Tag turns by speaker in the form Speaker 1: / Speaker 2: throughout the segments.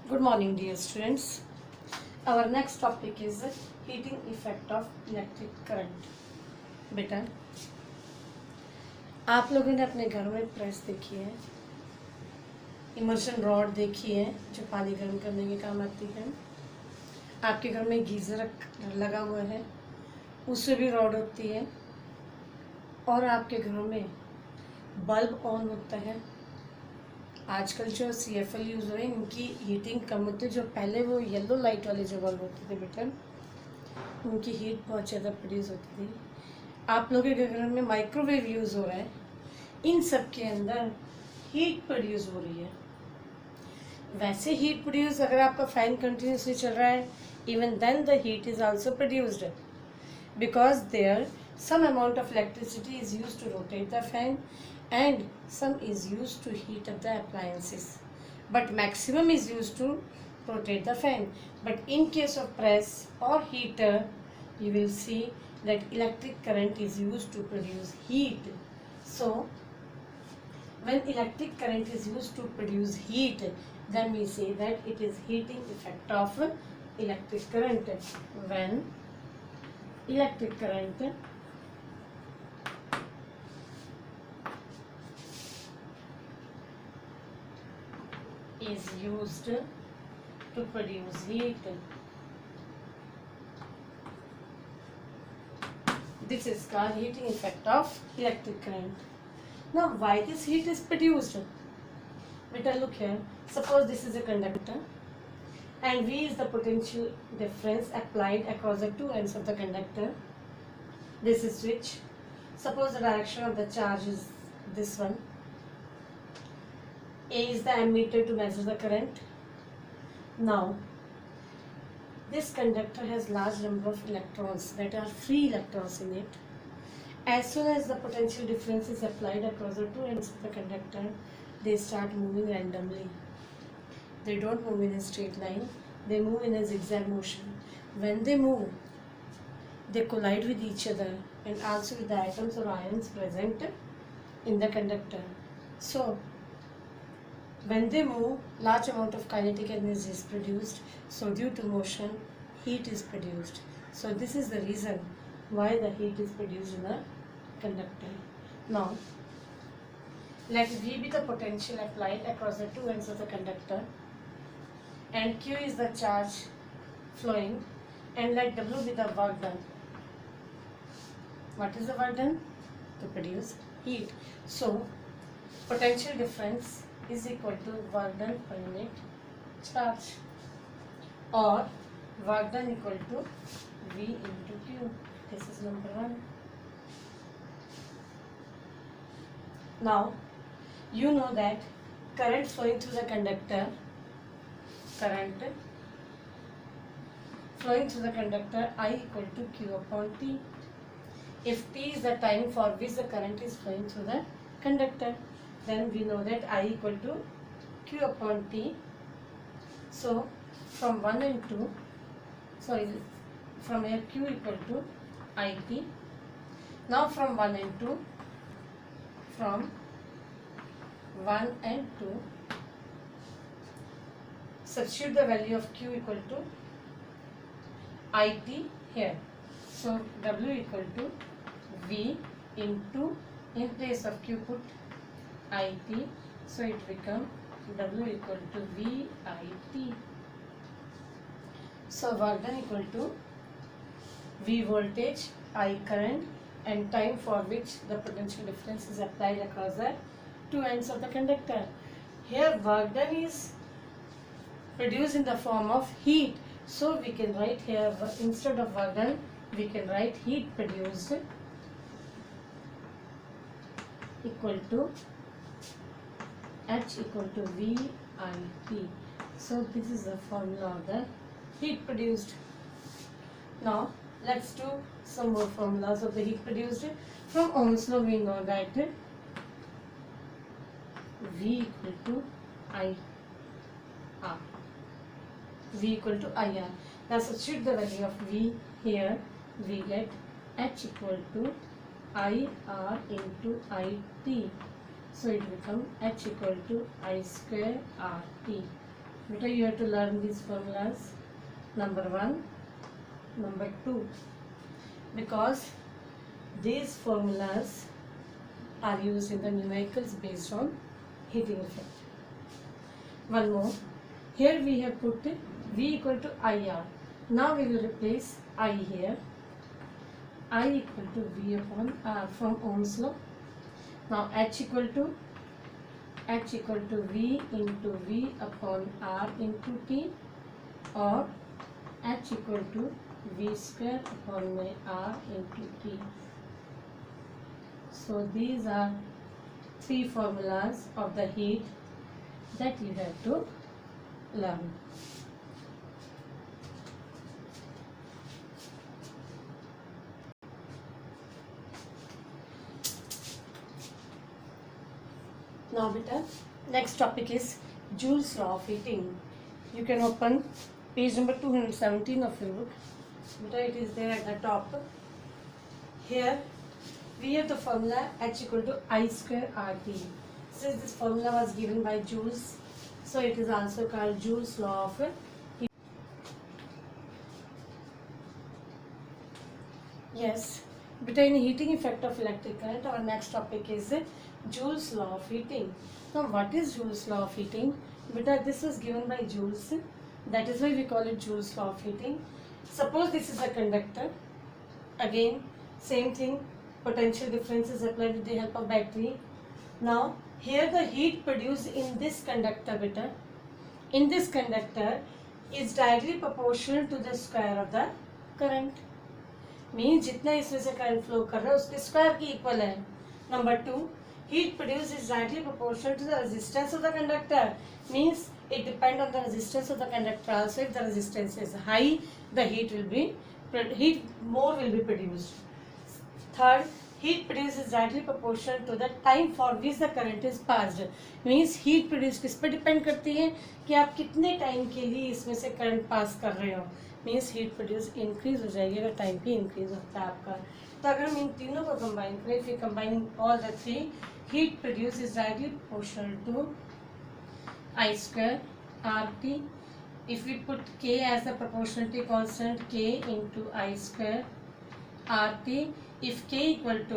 Speaker 1: Good morning, dear students. Our next topic is heating effect of electric current. बेटा, आप लोगों ने अपने घर में प्रेस देखी है, इमर्शन रॉड देखी है जो पानी गर्म करने के काम आती है। आपके घर में गीज़र लगा हुआ है, उससे भी रॉड होती है। और आपके घरों में बल्ब ऑन होता है। आजकल जो CFL यूज़ हो रहे हैं इनकी हीटिंग कम होती है। जो पहले वो येलो लाइट वाले जो बल्ब होते थे बेटा, उनकी हीट बहुत ज़्यादा प्रोड्यूस होती थी। आप लोगों के घर में माइक्रोवेव यूज़ हो रहा है, इन सब के अंदर हीट प्रोड्यूस हो रही है। वैसे हीट प्रोड्यूस अगर आपका फैन कंटिन्यूसली चल रहा है, even then the heat is also produced because there some amount of electricity is used to rotate the fan and some is used to heat up the appliances, but maximum is used to rotate the fan. But in case of press or heater, you will see that electric current is used to produce heat. So when electric current is used to produce heat, then we say that it is heating effect of electric current. When electric current is used to produce heat, this is called heating effect of electric current. Now why this heat is produced? Better look here. Suppose this is a conductor and V is the potential difference applied across the two ends of the conductor. This is switch. Suppose the direction of the charge is this one. A is the ammeter to measure the current. Now this conductor has large number of electrons, that are free electrons in it. As soon as the potential difference is applied across the two ends of the conductor, they start moving randomly. They don't move in a straight line, they move in a zigzag motion. When they move, they collide with each other and also with the atoms or ions present in the conductor. So when they move, large amount of kinetic energy is produced. So due to motion, heat is produced. So this is the reason why the heat is produced in the conductor. Now let V be the potential applied across the two ends of the conductor, and Q is the charge flowing, and let W be the work done. What is the work done? To produce heat. So potential difference is equal to work done per unit charge, or work done equal to V into Q. This is number one. Now you know that current flowing through the conductor, I equal to Q upon T. If T is the time for which the current is flowing through the conductor, then we know that I equal to Q upon T. So from 1 and 2, from here Q equal to IT. Now from 1 and 2, substitute the value of Q equal to IT here. So W equal to V into, in place of Q put IT, so it become W equal to VIT. So work done equal to V voltage, I current, and time for which the potential difference is applied across the two ends of the conductor. Here work done is produced in the form of heat. So we can write here, instead of work done, we can write heat produced equal to H equal to VIT. So this is the formula of the heat produced. Now let's do some more formulas of the heat produced. From Ohm's law we know that V equal to IR. V equal to IR. Now substitute the value of V here. We get H equal to IR into IT. So it becomes H equal to I square RT. Beta, you have to learn these formulas. Number 1, number 2, because these formulas are used in the numericals based on heating effect. One more. Here we have put V equal to IR. Now we will replace I here. I equal to V upon R from Ohm's law. Now H equal to V into V upon R into T, or H equal to V square upon my R into T. So these are 3 formulas of the heat that you have to learn. Now beta, next topic is Joule's law of heating. You can open page number 217 of your book. Beta, it is there at the top. Here we have the formula H equal to I square RT. Since this formula was given by Joule's, so it is also called Joule's law of heating. Yes, between heating effect of electric current, our next topic is Joule's law of heating. Now what is Joule's law of heating? Beta, this was given by Joule's, that is why we call it Joule's law of heating. Suppose this is a conductor. Again, same thing, potential difference is applied with the help of battery. Now here the heat produced in this conductor, beta, in this conductor is directly proportional to the square of the current. Means जितना इसमें से current flow कर रहा है उसके square की equal है. Number 2, heat produced is directly proportional to the resistance of the conductor. Means it depends on the resistance of the conductor also. If the resistance is high, the heat more will be produced. Third, heat produced is directly proportional to the time for which the current is passed. Means heat produced किस पे depend करती है कि आप कितने time के लिए इसमें से करंट पास कर रहे हो. मीन्स हीट प्रोड्यूस इंक्रीज हो जाएगी अगर टाइम पे इंक्रीज होता है आपका. तो अगर हम इन तीनों को कंबाइन करें, फिर combining all the 3, heat produce is directly proportional to I square R T. If we put K as the proportionality constant, K into I square R T. If K equal to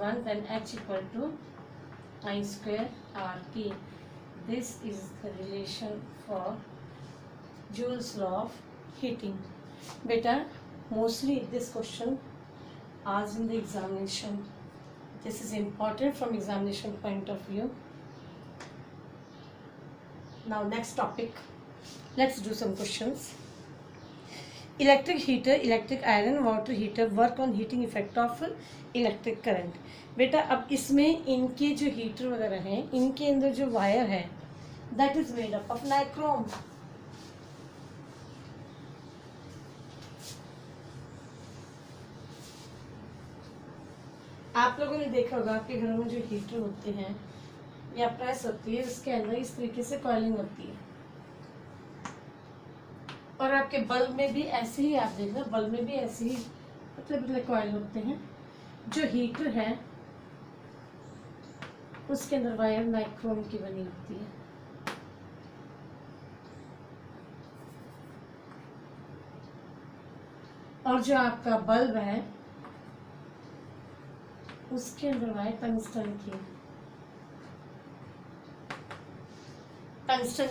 Speaker 1: 1, then h equal to I square RT. This is the relation for Joule's law of heating. Beta, mostly this question asked in the examination. This is important from examination point of view. Now next topic, let's do some questions. Electric heater, electric iron, water heater work on heating effect of electric current. बेटा अब इसमें इनके जो heater वगैरह हैं, इनके अंदर जो वायर है that is made up of nichrome. आप लोगों ने देखा होगा आपके घरों में जो हीटर होते हैं या प्रेस होती है, उसके अंदर इस तरीके से कॉइलिंग होती है. और आपके बल्ब में भी ऐसे ही, आप देखना बल्ब में भी ऐसे ही पतले पतले कॉइल होते हैं. जो हीटर है उसके अंदर वायर नाइक्रोम की बनी होती है. और जो आपका बल्ब है उसके अंदर वायर टंगस्टन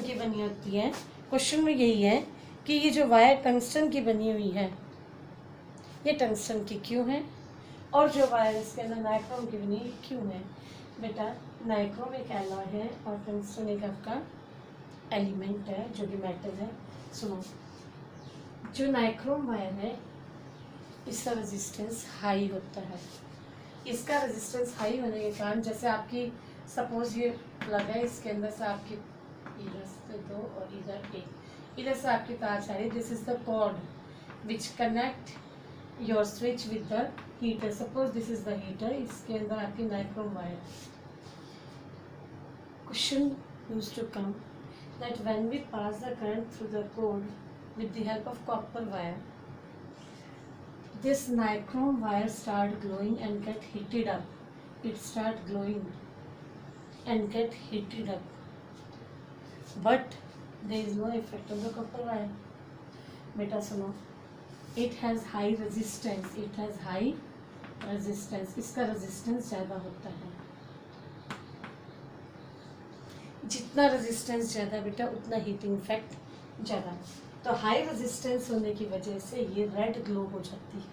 Speaker 1: की बनी होती है. क्वेश्चन में यही है कि ये जो वायर टंगस्टन की बनी हुई है ये टंगस्टन की क्यों है, और जो वायर इसके अंदर नाइक्रोम की बनी है क्यों है. बेटा नाइक्रोम एक एलॉय है और टंगस्टन एक आपका एलिमेंट है जो कि मेटल है. सुनो, जो नाइक्रोम वायर है इसका रेजिस्टेंस हाई होता है. इसका रेजिस्टेंस हाई होने के कारण, जैसे आपकी सपोज ये प्लग है, इसके अंदर से आपकी इधर से 2 और इधर 1, इधर से आपकी तार जा रही है. This is the cord which connect your switch with the heater. Suppose this is the heater, इसके अंदर आपकी nichrome wire. Question used to come that when we pass the current through the cord with the help of copper wire, this nichrome wire start glowing and get heated up. It start glowing and get heated up. but there is no effect on the copper wire. बेटा सुनो, it has high resistance, it has high resistance, इसका resistance ज़्यादा होता है. जितना resistance ज़्यादा बेटा उतना हीटिंग इफेक्ट ज़्यादा. तो हाई रेजिस्टेंस होने की वजह से ये रेड ग्लो हो जाती है.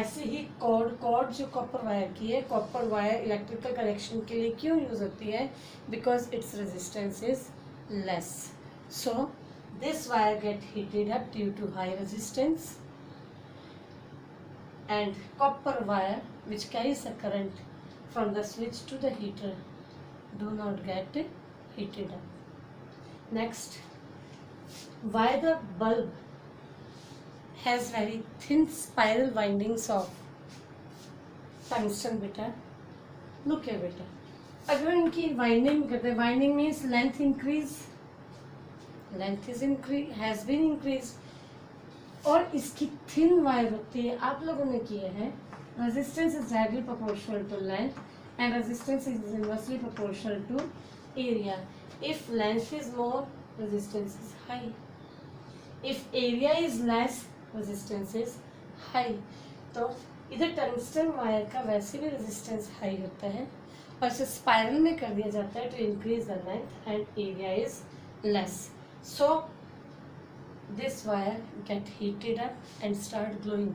Speaker 1: ऐसे ही कॉर्ड जो कॉपर वायर की है, कॉपर वायर इलेक्ट्रिकल कनेक्शन के लिए क्यों यूज होती है? Because its resistance is less. So this wire get heated up due to high resistance and copper wire which carries a current from the switch to the heater do not get heated up. Next, why the bulb has very thin spiral windings of tungsten beta? Look here beta, अगर इनकी winding करते हैं, winding means length increase, length is increase, has been increase, और इसकी thin wire होती है. आप लोगों ने किए हैं resistance is directly proportional to length and resistance is inversely proportional to area. If length is more, resistance is high. If area is less, resistance is high. तो इधर टंगस्टन वायर का वैसे भी रेजिस्टेंस हाई होता है और इसे spiral में कर दिया जाता है to increase the length and area is less. So this wire get heated up and start glowing.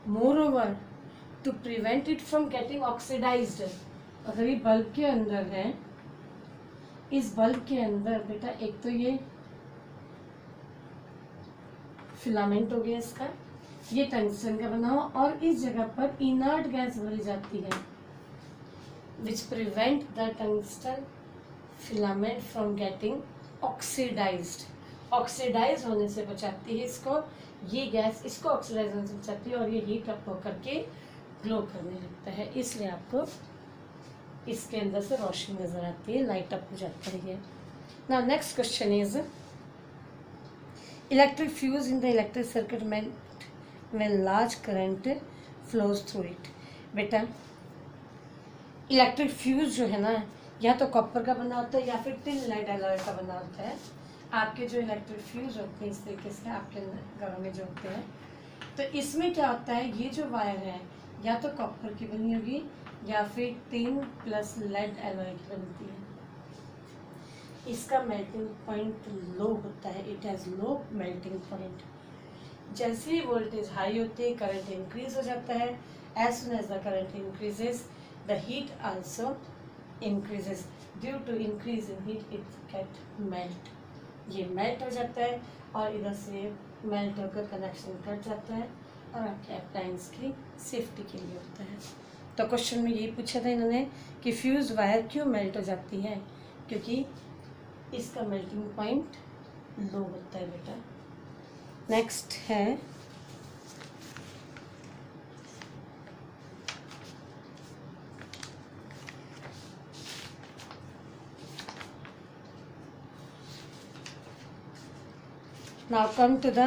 Speaker 1: Moreover, to prevent it from getting oxidised, अगर ये बल्ब के अंदर है, इस बल्ब के अंदर बेटा एक तो ये फिलामेंट हो गया इसका, ये टंगस्टन का बना हुआ, और इस जगह पर इनर्ट गैस भरी जाती है which prevent the tungsten filament from getting oxidised. Oxidise होने से बचाती है इसको, ये गैस इसको ऑक्सीडाइज होने से बचाती है और ये हीट अप होकर के ग्लो करने लगता है. इसलिए आपको इसके अंदर से रोशनी नजर आती है, लाइट अप हो जाता है. Now next question is electric fuse in the electric circuit melt when large current flows through it. बेटा इलेक्ट्रिक फ्यूज जो है ना, या तो कॉपर का बना होता है या फिर टिन लेड एलॉय का बना होता है. आपके जो इलेक्ट्रिक फ्यूज होते हैं इस तरीके से आपके घरों में जो होते हैं, तो इसमें क्या होता है, ये जो वायर है या तो कॉपर की बनी होगी या फिर टिन प्लस लेड एलॉय की बनती है. इसका मेल्टिंग पॉइंट लो होता है, it has low melting point. जैसे ही वोल्टेज हाई होती है करंट इंक्रीज हो जाता है. As soon as the current increases the heat also increases. Due to increase in heat it get melt. ये मेल्ट हो जाता है और इधर से मेल्ट होकर कनेक्शन कट जाता है और आपके अप्लायंस की सेफ्टी के लिए होता है. तो क्वेश्चन में यही पूछा था इन्होंने कि फ्यूज वायर क्यों मेल्ट हो जाती है, क्योंकि इसका मेल्टिंग पॉइंट लो होता है बेटा. नेक्स्ट है now come to the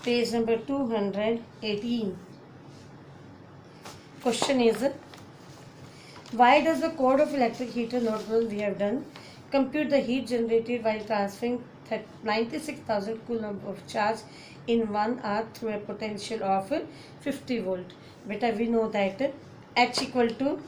Speaker 1: page number 218. Question is, why does the cord of electric heater notable we have done compute the heat generated while transferring 96,000 coulomb of charge in 1 hour through a potential of 50 volt. Beta, we know that H equal to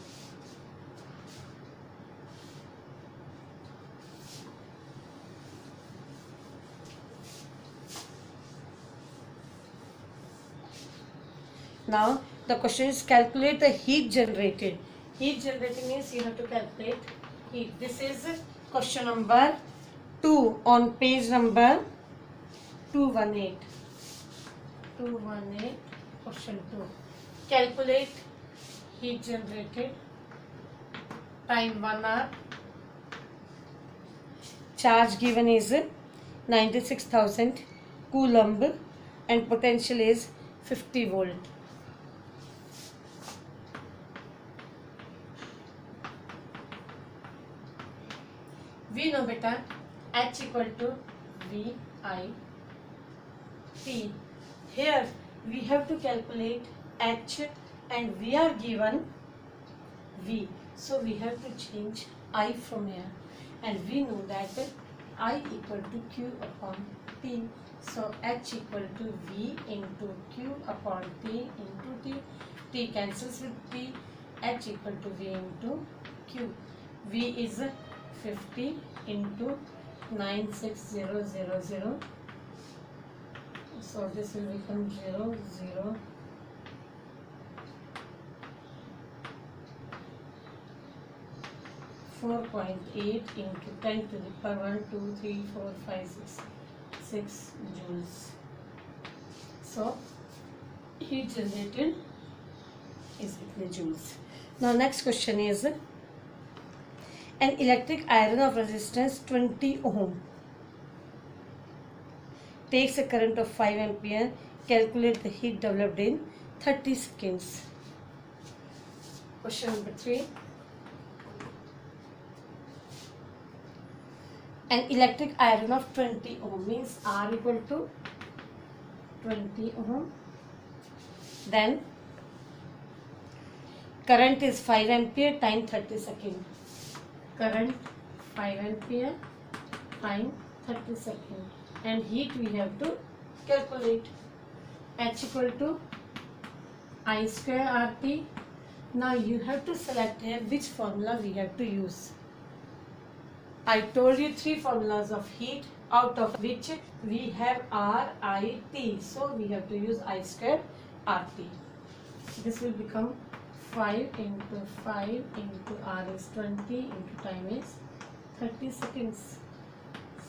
Speaker 1: now the question is calculate the heat generated. Heat generated means you have to calculate heat. This is question number 2 on page number 218. 218 question 2. Calculate heat generated, time 1 hour, charge given is 96,000 coulomb and potential is 50 volt. We know beta H equal to V I P. Here we have to calculate H and we are given V. So we have to change I from here, and we know that I equal to Q upon T. So H equal to V into Q upon T into T. T cancels with T. H equal to V into Q. V is 50 into 96000. So this will become 0, 0. 4.8 into 10 to the power 1, 2, 3, 4, 5, 6 joules. So heat generated is itne joules. Now next question is, an electric iron of resistance 20 ohm takes a current of 5 ampere. Calculate the heat developed in 30 seconds. Question number 3. An electric iron of 20 ohm means R equal to 20 ohm. Then current is 5 ampere, time 30 seconds. Current 5 ampere, time 30 seconds. And heat we have to calculate. H equal to I square RT. Now you have to select here which formula we have to use. I told you 3 formulas of heat, out of which we have R, I, T. So we have to use I square RT. This will become 5 into 5 into R is 20 into time is 30 seconds.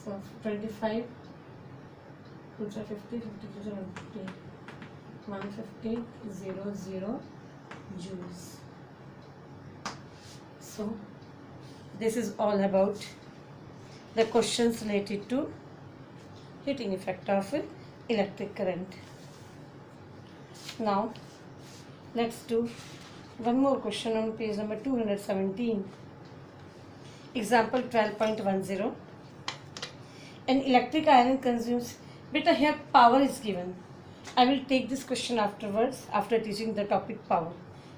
Speaker 1: So 25, 2 50, 50 to 150, 150, 0, 0 joules. So this is all about the questions related to heating effect of electric current. Now let's do one more question on page number 217. Example 12.10. An electric iron consumes, beta here power is given. I will take this question afterwards after teaching the topic power.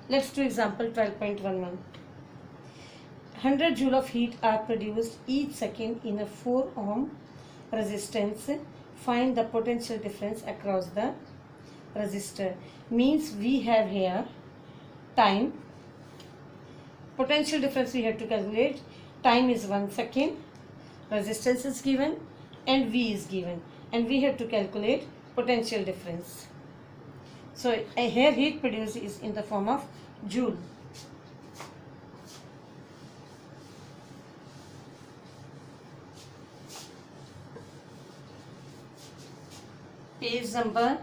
Speaker 1: Let's do example 12.11. 100 joule of heat are produced each second in a 4 ohm resistance. Find the potential difference across the resistor. Means we have here time. Potential difference we have to calculate. Time is 1 second. Resistance is given and V is given. And we have to calculate potential difference. So here heat produced is in the form of joule. Page number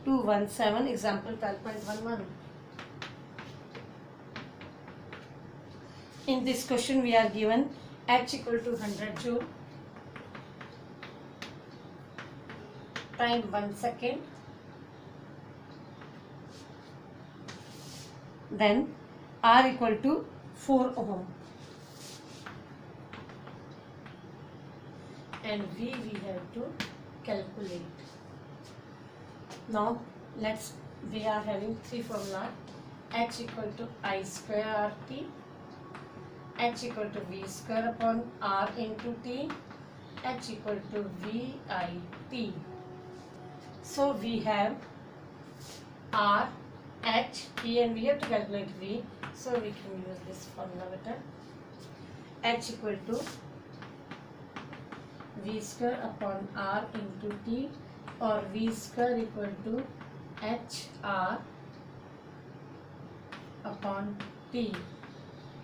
Speaker 1: 217, example 12.11. In this question we are given H equal to 100 joule, time 1 second, then R equal to 4 ohm, and V we have to calculate. Now we are having 3 formula. H equal to I square RT, H equal to V square upon R into T, H equal to VIT. So we have R, H, T, and we have to calculate V. So we can use this formula better. H equal to V square upon R into T, or V square equal to HR upon T,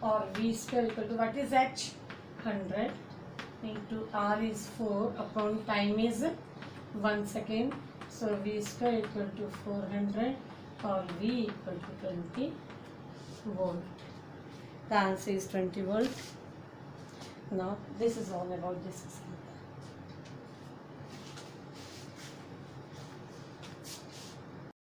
Speaker 1: or V square equal to, what is H? 100 into R is 4 upon time is 1 second. So V square equal to 400, or V equal to 20 volt. The answer is 20 volt. Now this is all about this example.